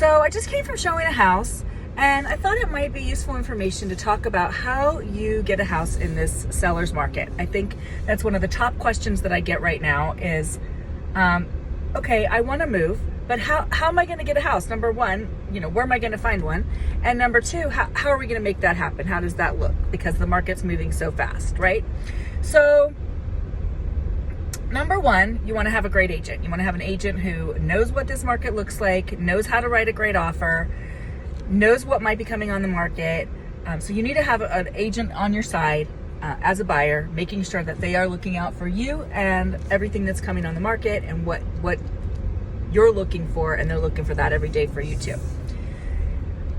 So I just came from showing a house, and I thought it might be useful information to talk about how you get a house in this seller's market. I think that's one of the top questions that I get right now is, okay, I want to move, but how am I going to get a house? Number one, where am I going to find one? And number two, how are we going to make that happen? How does that look? Because the market's moving so fast, right? So number one, you want to have a great agent. You want to have an agent who knows what this market looks like, knows how to write a great offer, knows what might be coming on the market. So you need to have an agent on your side as a buyer, making sure that they are looking out for you and everything that's coming on the market and what you're looking for, and they're looking for that every day for you too.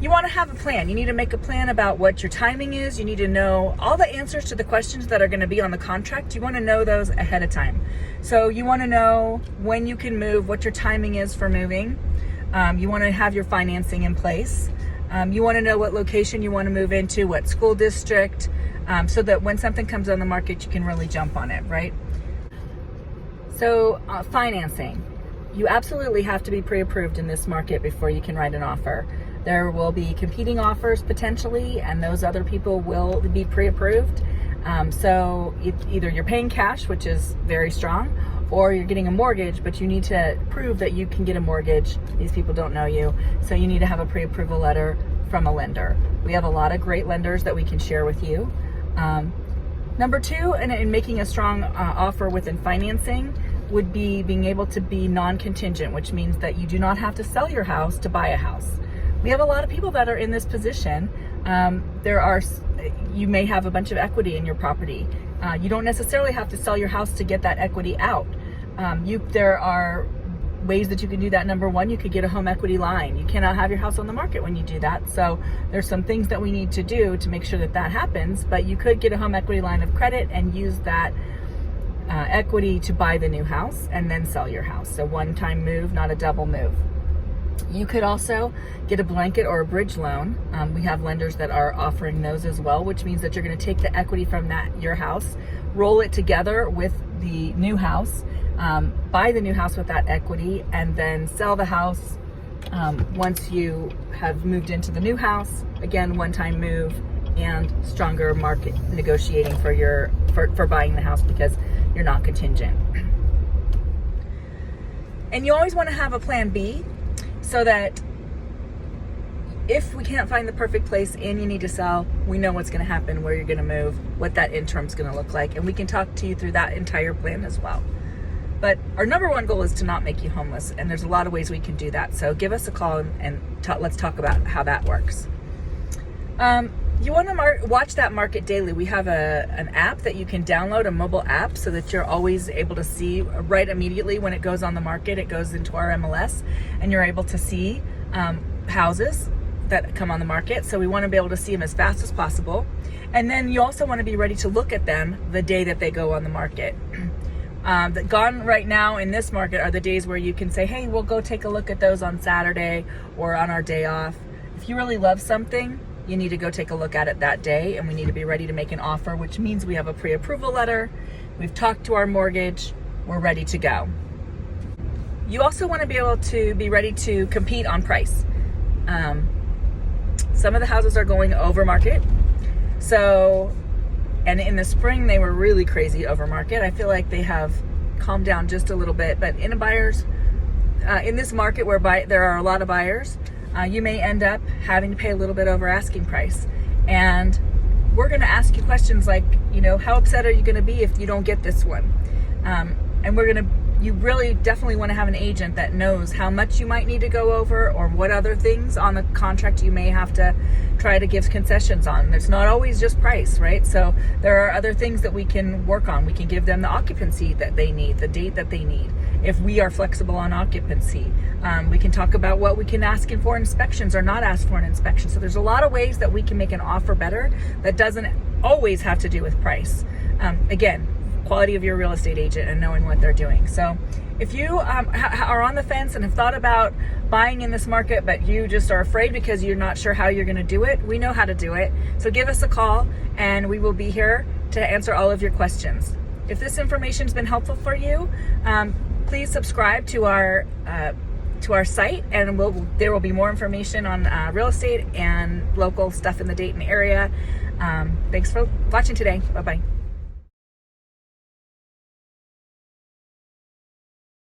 You want to have a plan. You need to make a plan about what your timing is. You need to know all the answers to the questions that are going to be on the contract. You want to know those ahead of time. So you want to know when you can move, what your timing is for moving. You want to have your financing in place. You want to know what location you want to move into, what school district, so that when something comes on the market, you can really jump on it, right? So financing. You absolutely have to be pre-approved in this market before you can write an offer. There will be competing offers potentially, and those other people will be pre-approved. So either you're paying cash, which is very strong, or you're getting a mortgage, but you need to prove that you can get a mortgage. These people don't know you, so you need to have a pre-approval letter from a lender. We have a lot of great lenders that we can share with you. Number two, in making a strong offer within financing, would be being able to be non-contingent, which means that you do not have to sell your house to buy a house. We have a lot of people that are in this position. You may have a bunch of equity in your property. You don't necessarily have to sell your house to get that equity out. There are ways that you can do that. Number one, you could get a home equity line. You cannot have your house on the market when you do that. So there's some things that we need to do to make sure that that happens, but you could get a home equity line of credit and use that equity to buy the new house and then sell your house. So one-time move, not a double move. You could also get a blanket or a bridge loan. We have lenders that are offering those as well, which means that you're going to take the equity from your house, roll it together with the new house, buy the new house with that equity, and then sell the house once you have moved into the new house. Again, one-time move and stronger market negotiating for buying the house because you're not contingent. And you always want to have a plan B, so that if we can't find the perfect place and you need to sell, we know what's going to happen, where you're going to move, what that interim's going to look like, and we can talk to you through that entire plan as well. But our number one goal is to not make you homeless, and there's a lot of ways we can do that. So give us a call and let's talk about how that works. You want to watch that market daily. We have an app that you can download, a mobile app, so that you're always able to see right immediately when it goes on the market. It goes into our MLS, and you're able to see houses that come on the market. So we want to be able to see them as fast as possible. And then you also want to be ready to look at them the day that they go on the market. Gone right now in this market are the days where you can say, hey, we'll go take a look at those on Saturday or on our day off. If you really love something, you need to go take a look at it that day, and we need to be ready to make an offer, which means we have a pre-approval letter, we've talked to our mortgage, we're ready to go. You also want to be able to be ready to compete on price. Some of the houses are going over market. And in the spring, they were really crazy over market. I feel like they have calmed down just a little bit, but in this market where there are a lot of buyers, you may end up having to pay a little bit over asking price. And we're going to ask you questions like, how upset are you going to be if you don't get this one? And you really definitely want to have an agent that knows how much you might need to go over, or what other things on the contract you may have to try to give concessions on. It's not always just price, right? So there are other things that we can work on. We can give them the occupancy that they need, the date that they need. If we are flexible on occupancy, we can talk about what we can ask in for inspections or not ask for an inspection. So there's a lot of ways that we can make an offer better that doesn't always have to do with price. Again, quality of your real estate agent and knowing what they're doing. So if you are on the fence and have thought about buying in this market, but you just are afraid because you're not sure how you're going to do it, we know how to do it. So give us a call and we will be here to answer all of your questions. If this information has been helpful for you, please subscribe to our to our site, and there will be more information on real estate and local stuff in the Dayton area. Thanks for watching today. Bye-bye.